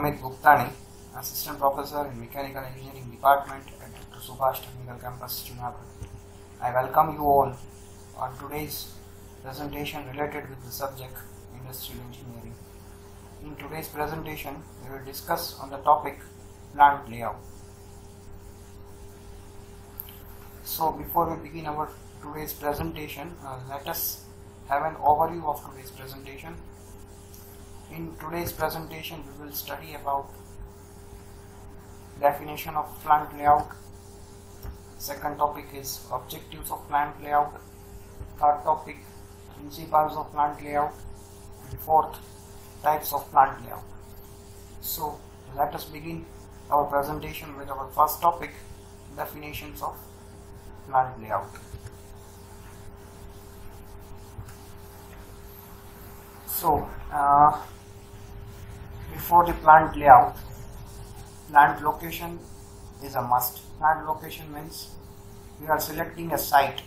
Amit Guptani, Assistant Professor in Mechanical Engineering Department at Dr. Subhash Technical Campus, Junagadh. I welcome you all on today's presentation related with the subject Industrial Engineering. In today's presentation, we will discuss on the topic plant layout. So before we begin our today's presentation, let us have an overview of today's presentation. In today's presentation, we will study about definition of plant layout. Second topic is objectives of plant layout. Third topic, principles of plant layout. And fourth, types of plant layout. So let us begin our presentation with our first topic, definitions of plant layout. So before the plant layout, plant location is a must. Plant location means you are selecting a site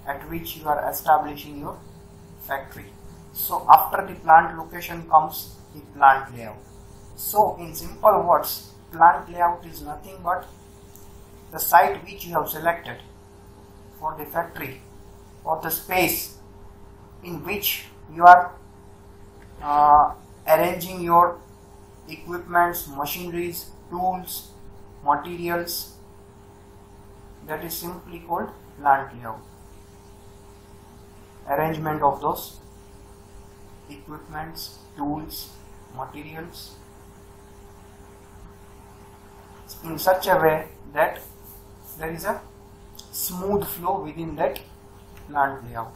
at which you are establishing your factory. So after the plant location comes the plant layout. So in simple words, plant layout is nothing but the site which you have selected for the factory or the space in which you are arranging your equipments, machineries, tools, materials. That is simply called plant layout. Arrangement of those equipments, tools, materials in such a way that there is a smooth flow within that plant layout.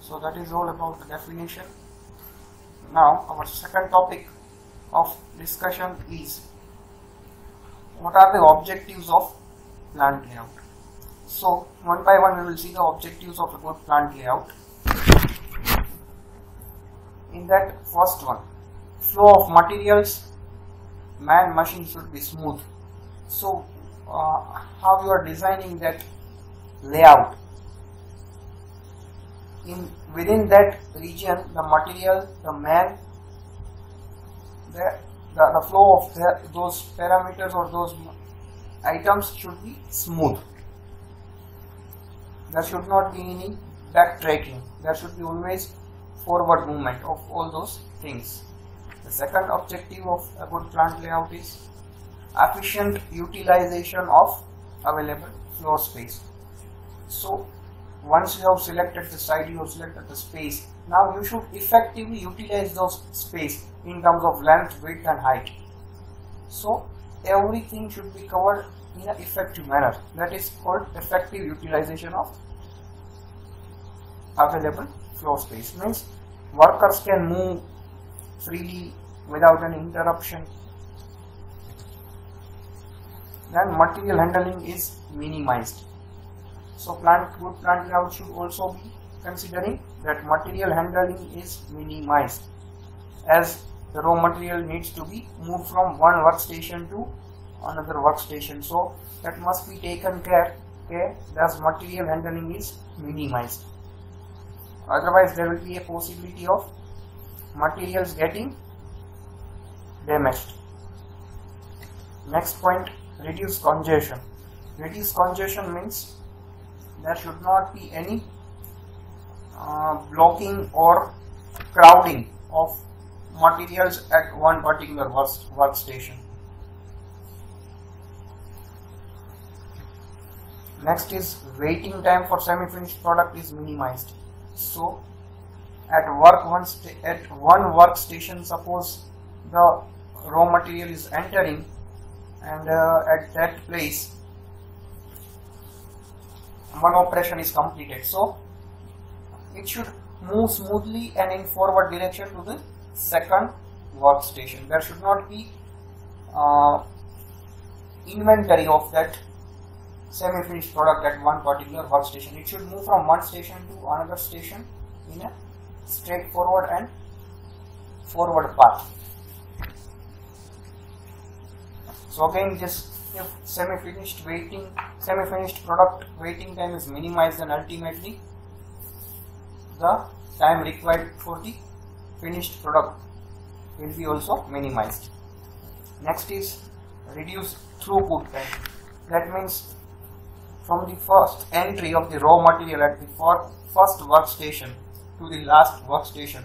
So that is all about the definition. Now our second topic of discussion is what are the objectives of plant layout. So one by one we will see the objectives of a good plant layout. In that first one, flow of materials, man machine should be smooth. So how you are designing that layout, within that region the material, the man, the flow of those parameters or those items should be smooth. There should not be any backtracking. There should be always forward movement of all those things. The second objective of a good plant layout is efficient utilization of available floor space. So once you have selected the site, you have selected the space, now you should effectively utilize those space in terms of length, width and height. So everything should be covered in an effective manner. That is called effective utilization of available floor space. Means workers can move freely without any interruption. Then material handling is minimized. So good plant layout should also be considering that material handling is minimized, as the raw material needs to be moved from one workstation to another workstation. So that must be taken care, thus material handling is minimized. Otherwise there will be a possibility of materials getting damaged. Next point, reduce congestion. Reduce congestion means there should not be any blocking or crowding of materials at one particular workstation. Next is waiting time for semi-finished product is minimized. So at one workstation, suppose the raw material is entering, and at that place one operation is completed, so it should move smoothly and in forward direction to the second workstation. There should not be inventory of that semi-finished product at one particular workstation. It should move from one station to another station in a straightforward and forward path. So again, just if semi-finished product waiting time is minimized, then ultimately the time required for the finished product will be also minimized. Next is reduce throughput time. That means from the first entry of the raw material at the first workstation to the last workstation,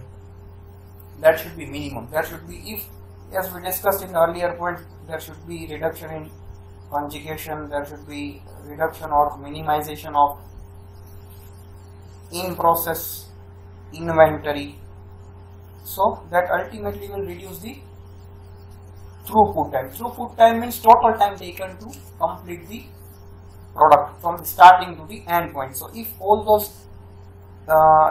that should be minimum. There should be, if as we discussed in the earlier point, there should be reduction in conjugation, there should be reduction or minimization of in process inventory, so that ultimately will reduce the throughput time. Throughput time means total time taken to complete the product from the starting to the end point. So if all those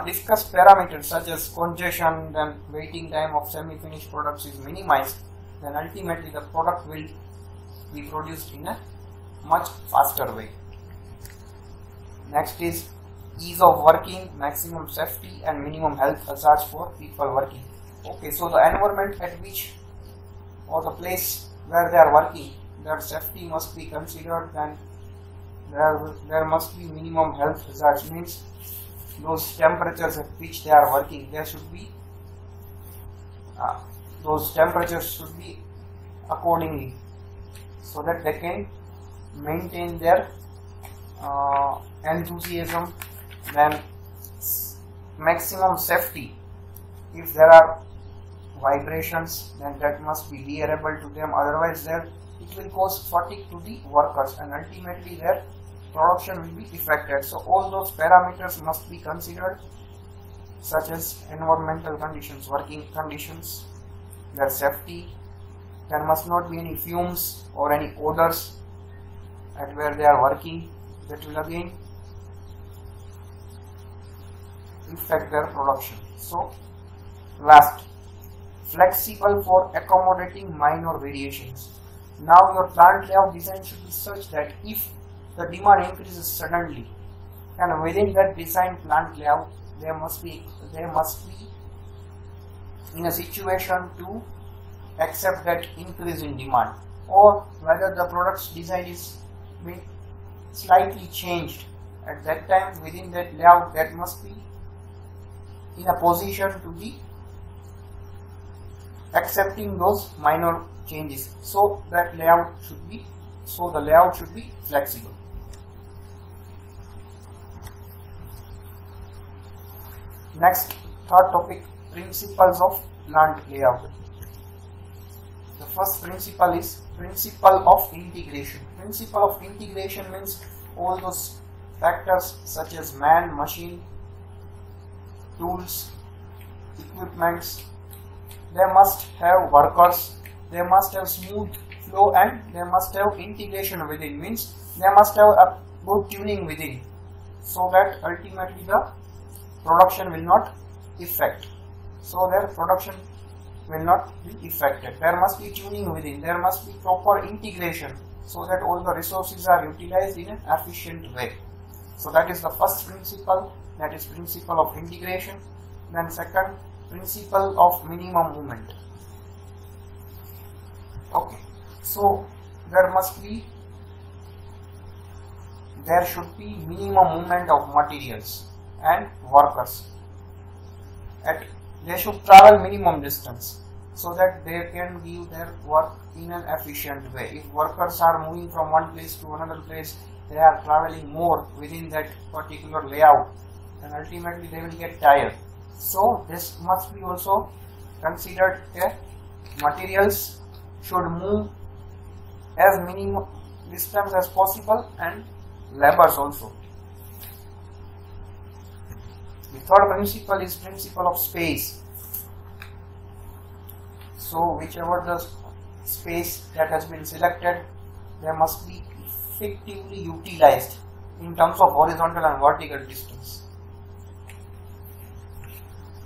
discussed parameters such as congestion, then waiting time of semi-finished products is minimized, then ultimately the product will be produced in a much faster way. Next is ease of working, maximum safety and minimum health hazards for people working. Okay, so the environment at which or the place where they are working, their safety must be considered, then there must be minimum health hazards, means those temperatures at which they are working, there should be those temperatures should be accordingly, so that they can maintain their enthusiasm. Then maximum safety, if there are vibrations, then that must be bearable to them, otherwise it will cause fatigue to the workers and ultimately their production will be affected. So all those parameters must be considered, such as environmental conditions, working conditions, their safety. There must not be any fumes or any odors at where they are working, that will again affect their production. So last, flexible for accommodating minor variations. Now your plant layout design should be such that if the demand increases suddenly, and within that design plant layout they must be in a situation to accept that increase in demand, or whether the product's design is being slightly changed at that time, within that layout that must be in a position to be accepting those minor changes, so that layout should be flexible. Next, third topic, principles of plant layout. The first principle is principle of integration. Principle of integration means all those factors such as man, machine, tools, equipments, they must have workers, they must have smooth flow, and they must have integration within, means they must have a good tuning within, so that ultimately the production will not affect. So their production will not be affected. There must be tuning within, there must be proper integration, so that all the resources are utilized in an efficient way. So that is the first principle, that is principle of integration. Then second, principle of minimum movement. Okay, so there should be minimum movement of materials and workers. They should travel minimum distance, so that they can give their work in an efficient way. If workers are moving from one place to another place, they are traveling more within that particular layout, and ultimately they will get tired. So this must be also considered. Materials should move as minimum distance as possible, and labors also. The third principle is principle of space. So whichever the space that has been selected, they must be effectively utilized in terms of horizontal and vertical distance.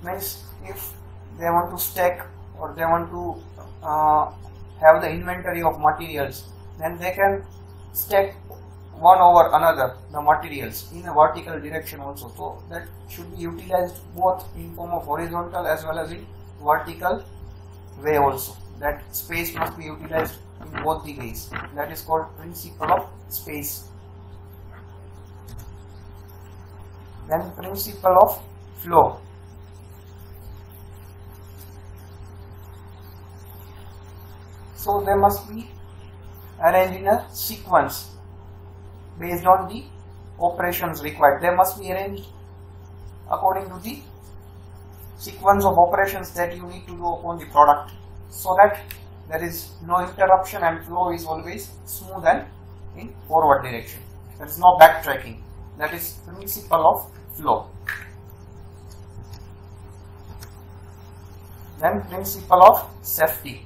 Means if they want to stack or they want to have the inventory of materials, then they can stack one over another the materials in a vertical direction also. So that should be utilized both in form of horizontal as well as in vertical way also. That space must be utilized in both the ways. That is called principle of space. Then principle of flow. So they must be arranged in a sequence based on the operations required. They must be arranged according to the sequence of operations that you need to do upon the product, so that there is no interruption and flow is always smooth and in forward direction. There is no backtracking. That is principle of flow. Then principle of safety.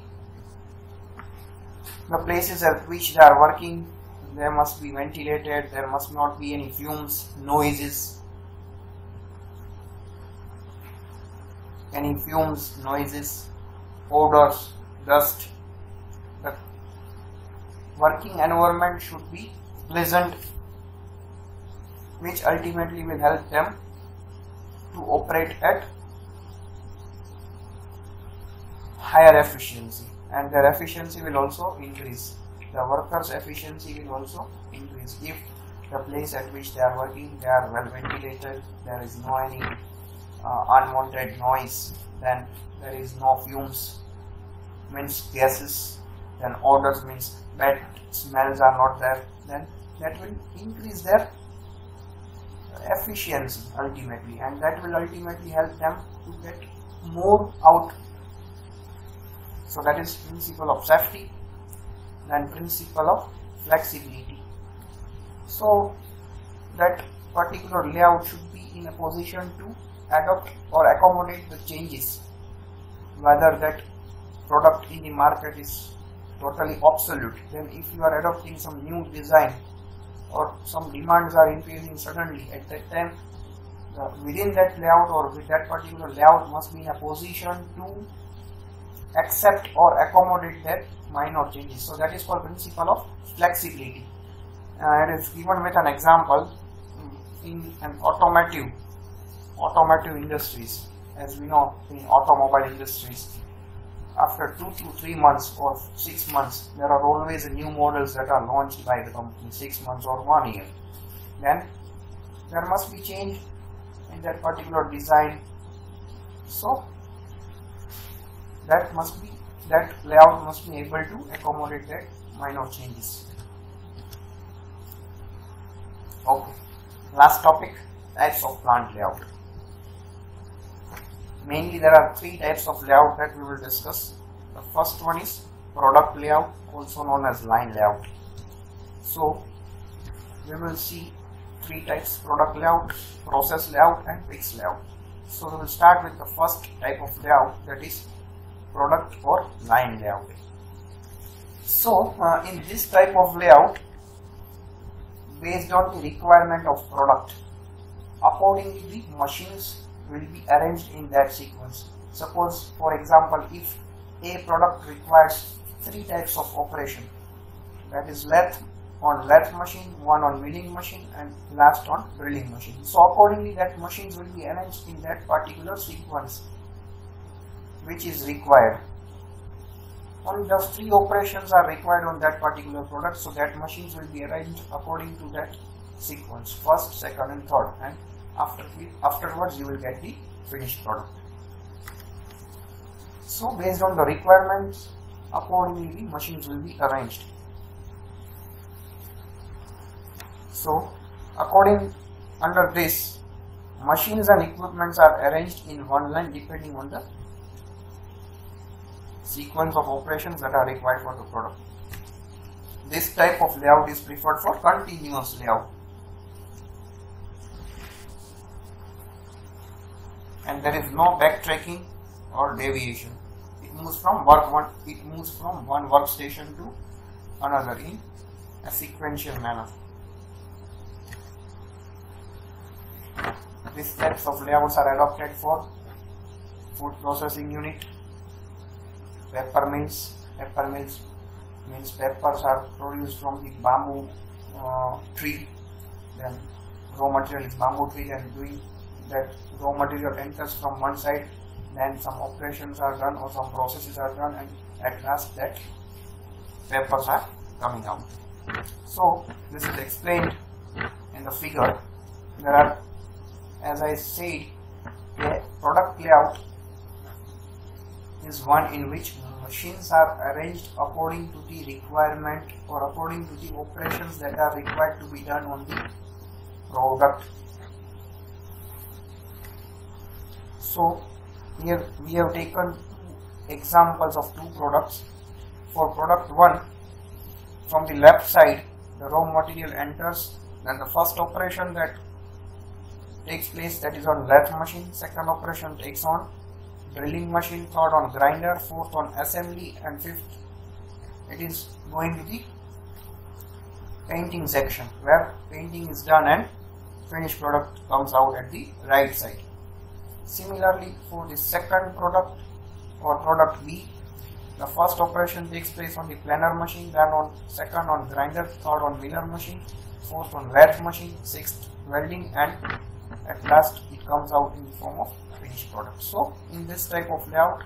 The places at which they are working, they must be ventilated, there must not be any fumes, noises. Noises, odors, dust. The working environment should be pleasant, which ultimately will help them to operate at higher efficiency, and their efficiency will also increase. The workers' efficiency will also increase if the place at which they are working, they are well ventilated, there is no any unwanted noise, then there is no fumes, means gases, then odors means bad smells are not there, then that will increase their efficiency ultimately, and that will ultimately help them to get more out. So that is principle of safety. Then principle of flexibility. So that particular layout should be in a position to adopt or accommodate the changes, whether that product in the market is totally obsolete, then if you are adopting some new design or some demands are increasing suddenly, at that time within that layout or with that particular layout must be in a position to accept or accommodate that minor changes. So that is called principle of flexibility. It is given with an example in an automotive industries. As we know, in automobile industries, after 2 to 3 months or 6 months, there are always new models that are launched by the company, 6 months or 1 year. Then there must be change in that particular design. So that layout must be able to accommodate that minor changes. Okay, last topic, types of plant layout. Mainly there are 3 types of layout that we will discuss. The first one is product layout, also known as line layout. So we will see 3 types: product layout, process layout and fixed layout. So we will start with the first type of layout, that is product or line layout. So in this type of layout, based on the requirement of product, accordingly the machines will be arranged in that sequence. Suppose, for example, if a product requires 3 types of operation, that is lathe on lathe machine, one on milling machine and last on drilling machine. So accordingly that machines will be arranged in that particular sequence which is required. Only those 3 operations are required on that particular product, so that machines will be arranged according to that sequence, first, second and third, and afterwards you will get the finished product. So based on the requirements, accordingly the machines will be arranged. So under this, machines and equipments are arranged in one line depending on the sequence of operations that are required for the product. This type of layout is preferred for continuous layout, and there is no backtracking or deviation. It moves from one workstation to another in a sequential manner. These types of layouts are adopted for food processing unit, pepper mills. Pepper mills means peppers are produced from the bamboo tree. Then raw material is bamboo tree, and doing that raw material enters from one side, then some operations are done or some processes are done, and at last that peppers are coming out. So this is explained in the figure. There are, as I said, a product layout is one in which machines are arranged according to the requirement or according to the operations that are required to be done on the product. So here we have taken examples of two products. For product 1, from the left side the raw material enters, then the first operation that takes place, that is on lathe machine, second operation takes on drilling machine, third on grinder, fourth on assembly, and fifth it is going to the painting section where painting is done and finished product comes out at the right side. Similarly, for the second product or product B, the first operation takes place on the planer machine, then on second on grinder, third on miller machine, fourth on lathe machine, sixth welding, and at last it comes out in the form of finished product. So in this type of layout,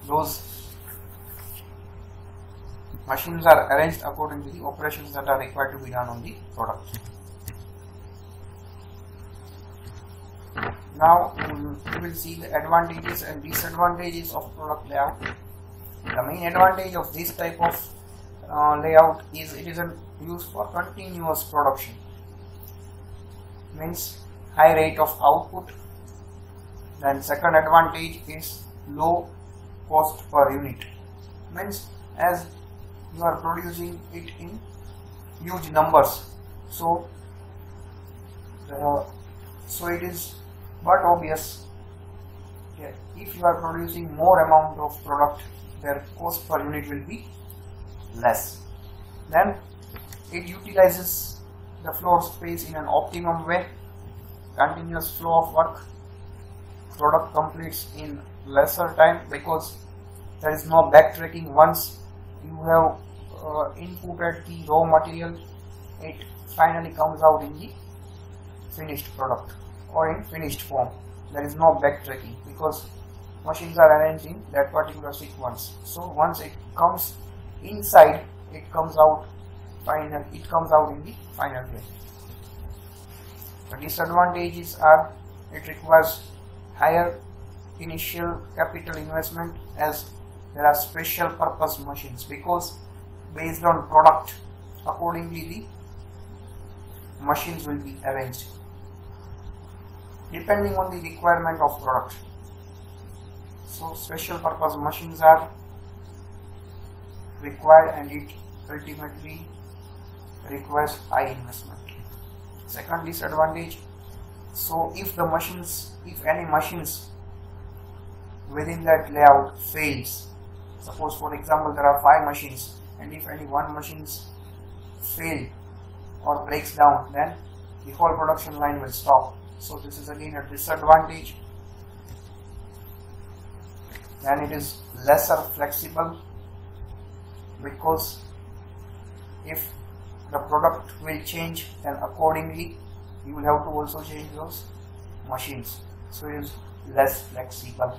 those machines are arranged according to the operations that are required to be done on the product. Now we will see the advantages and disadvantages of product layout. The main advantage of this type of layout is it is used for continuous production, means high rate of output. Then second advantage is low cost per unit, means as you are producing it in huge numbers, so it is but obvious, if you are producing more amount of product, their cost per unit will be less. Then it utilizes the floor space in an optimum way, continuous flow of work, product completes in lesser time because there is no backtracking. Once you have inputted the raw material, it finally comes out in the finished product or in finished form. There is no backtracking because machines are arranged in that particular sequence. So once it comes inside, it comes out final. It comes out in the final way. The disadvantages are it requires higher initial capital investment as there are special purpose machines, because based on product accordingly the machines will be arranged depending on the requirement of product. So special purpose machines are required and it ultimately requires high investment. Second disadvantage, so if any machines within that layout fails, suppose for example there are 5 machines and if any one machines fail or breaks down, then the whole production line will stop. So this is again a disadvantage. Then it is lesser flexible, because if the product will change, then accordingly you will have to also change those machines, so it is less flexible.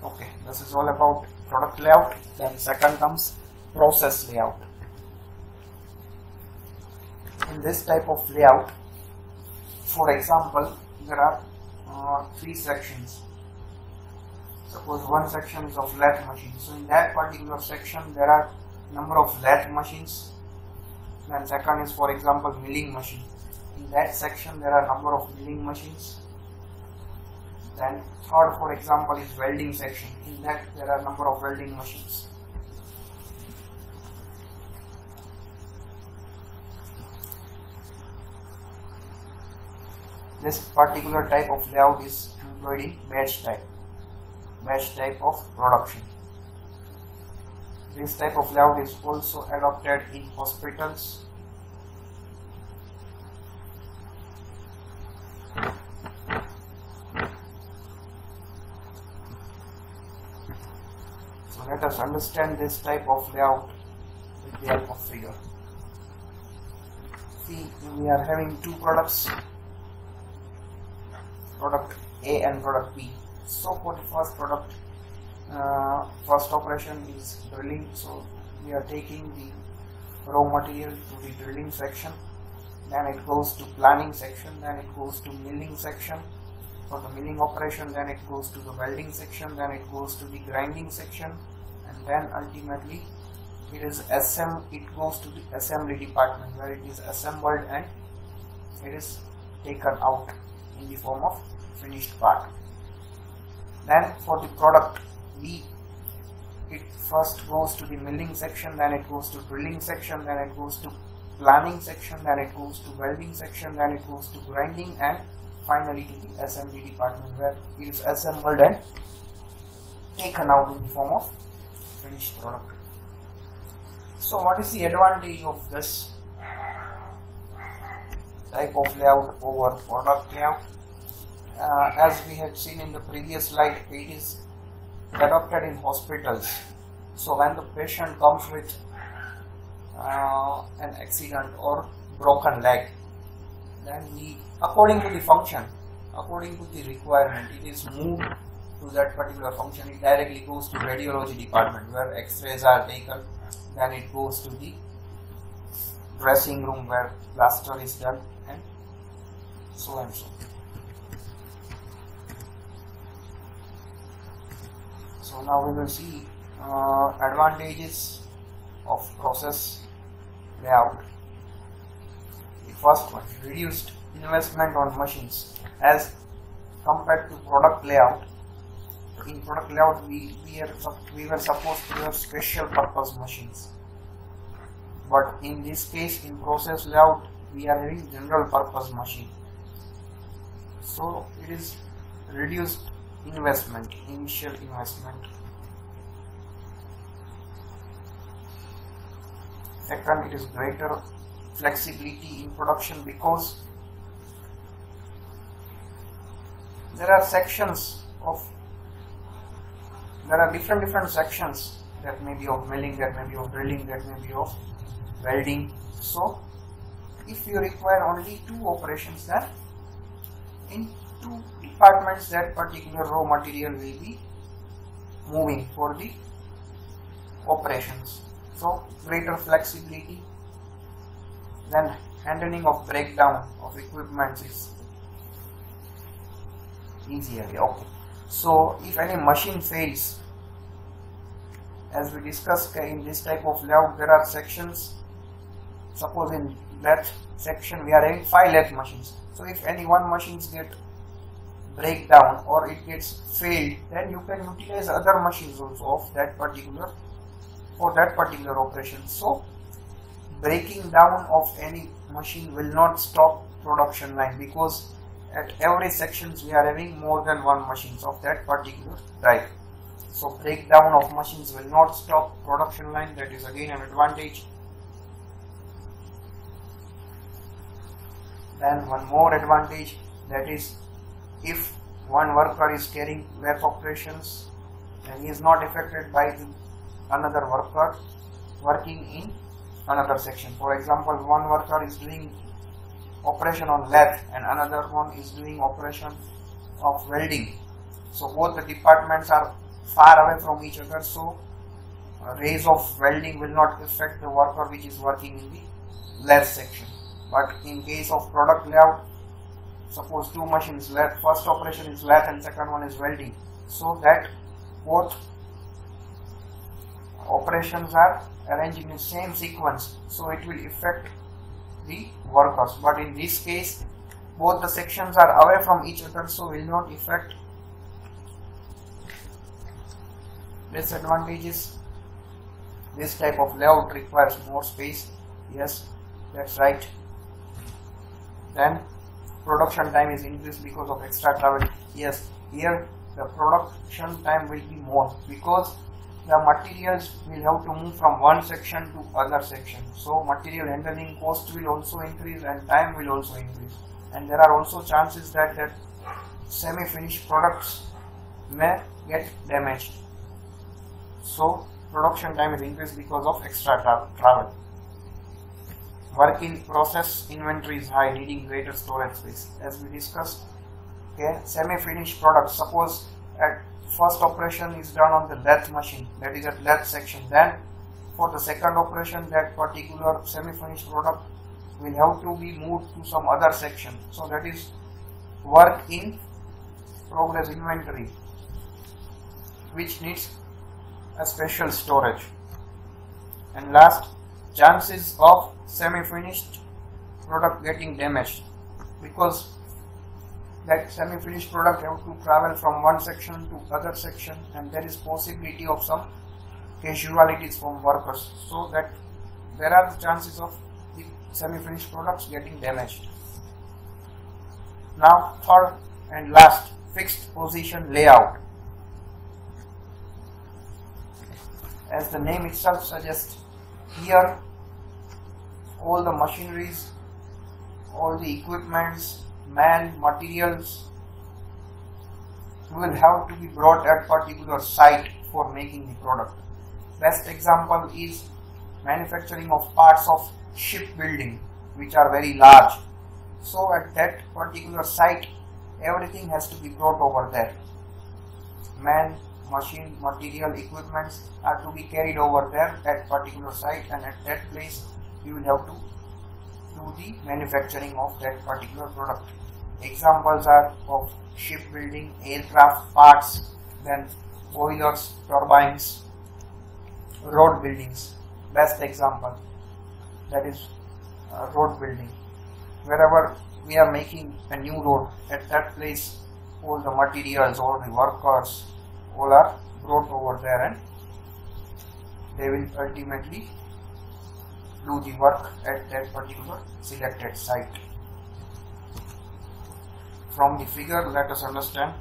Okay, this is all about product layout. Then second comes process layout. In this type of layout, for example, there are 3 sections. Suppose one section is of lathe machine, so in that particular section there are number of lathe machines. Then second is for example milling machine. In that section there are number of milling machines. Then third for example is welding section. In that there are number of welding machines. This particular type of layout is employed in batch type of production. This type of layout is also adopted in hospitals. So let us understand this type of layout with the help of figure. See, we are having 2 products, product A and product B. So for the first product, first operation is drilling, so we are taking the raw material to the drilling section, then it goes to planning section, then it goes to milling section, for the milling operation, then it goes to the welding section, then it goes to the grinding section, and then ultimately it goes to the assembly department where it is assembled and it is taken out in the form of finished part. Then for the product B, it first goes to the milling section, then it goes to drilling section, then it goes to planing section, then it goes to welding section, then it goes to grinding, and finally to the assembly department where it is assembled and taken out in the form of finished product. So what is the advantage of this type of layout over product layout? As we had seen in the previous slide, it is adopted in hospitals. So when the patient comes with an accident or broken leg, then according to the function, according to the requirement, it is moved to that particular function. It directly goes to radiology department where x-rays are taken, then it goes to the dressing room where plaster is done, and so and so. So now we will see advantages of process layout. The first one, reduced investment on machines as compared to product layout. In product layout, we were supposed to have special purpose machines, but in this case, in process layout, we are having general purpose machine. So it is reduced investment, initial investment. Second, it is greater flexibility in production because there are different sections that may be of milling, that may be of drilling, that may be of welding. So if you require only 2 operations, then in 2 departments that particular raw material will be moving for the operations. So greater flexibility. Then handling of breakdown of equipment is easier. Okay. So if any machine fails, as we discussed in this type of layout, there are sections. Suppose in that section we are having 5 lathe machines. So if any one machines get breakdown or it gets failed, then you can utilize other machines also of that particular operation. So breaking down of any machine will not stop production line because at every sections we are having more than one machines of that particular type. So breakdown of machines will not stop production line. That is again an advantage. Then one more advantage, that is if one worker is carrying lathe operations and he is not affected by another worker working in another section. For example, one worker is doing operation on lathe and another one is doing operation of welding. So both the departments are far away from each other, so rays of welding will not affect the worker which is working in the lathe section. But in case of product layout, suppose 2 machines, first operation is lathe and second one is welding, so that both operations are arranged in the same sequence, so it will affect the workers. But in this case, both the sections are away from each other, so will not affect. Disadvantages, this type of layout requires more space. Yes, that's right. Then production time is increased because of extra travel. Yes, here the production time will be more because the materials will have to move from one section to other section. So material handling cost will also increase and time will also increase. And there are also chances that semi-finished products may get damaged. So production time is increased because of extra travel. Work in process inventory is high, needing greater storage space. As we discussed, okay, semi-finished products, suppose at first operation is done on the lathe machine, that is at lathe section. Then for the second operation, that particular semi-finished product will have to be moved to some other section. So that is work in progress inventory, which needs a special storage. And last, chances of semi-finished product getting damaged, because that semi-finished product have to travel from one section to other section, and there is possibility of some casualties from workers, so that there are the chances of the semi-finished products getting damaged. Now, third and last, fixed position layout. As the name itself suggests, here all the machineries, all the equipments, man, materials will have to be brought at particular site for making the product. Best example is manufacturing of parts of shipbuilding, which are very large. So at that particular site, everything has to be brought over there. Man, machine, material, equipments are to be carried over there at particular site, and at that place you will have to do the manufacturing of that particular product. Examples are of shipbuilding, aircraft parts, then boilers, turbines, road buildings. Best example, that is road building. Wherever we are making a new road, at that place all the materials, all the workers, all are brought over there, and they will ultimately do the work at that particular selected site. From the figure, let us understand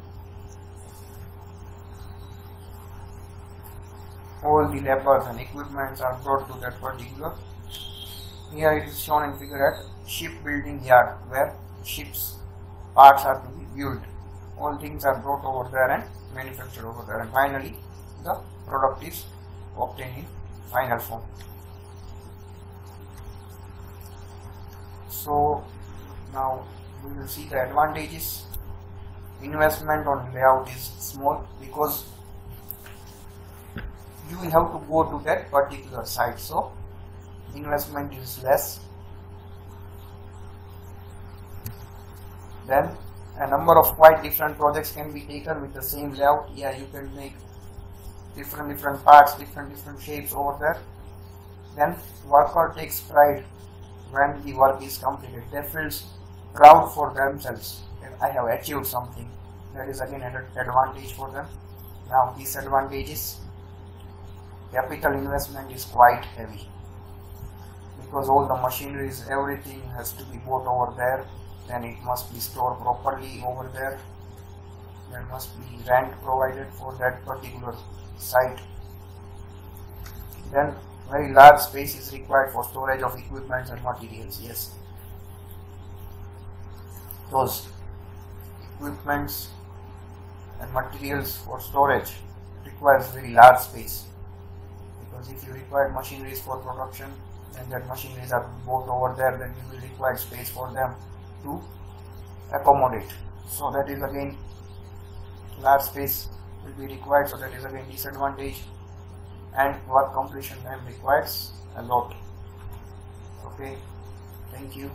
all the labors and equipments are brought to that particular. Here it is shown in figure at shipbuilding yard, where ships parts are to be built. All things are brought over there and manufactured over there, and finally the product is obtained in final form. So now we will see the advantages. Investment on layout is small because you will have to go to that particular site, so investment is less. Then a number of quite different projects can be taken with the same layout. Yeah, you can make different parts, different shapes over there. Then worker takes pride when the work is completed. They feel proud for themselves that I have achieved something. That is again an advantage for them. Now disadvantages: capital investment is quite heavy because all the machineries, everything has to be bought over there. Then it must be stored properly over there. There must be rent provided for that particular site. Then very large space is required for storage of equipment and materials. Yes, those equipments and materials for storage requires very large space, because if you require machineries for production and that machineries are bought over there, then you will require space for them to accommodate. So that is again large space will be required, so that is again disadvantage, and work completion time requires a lot. Okay, thank you.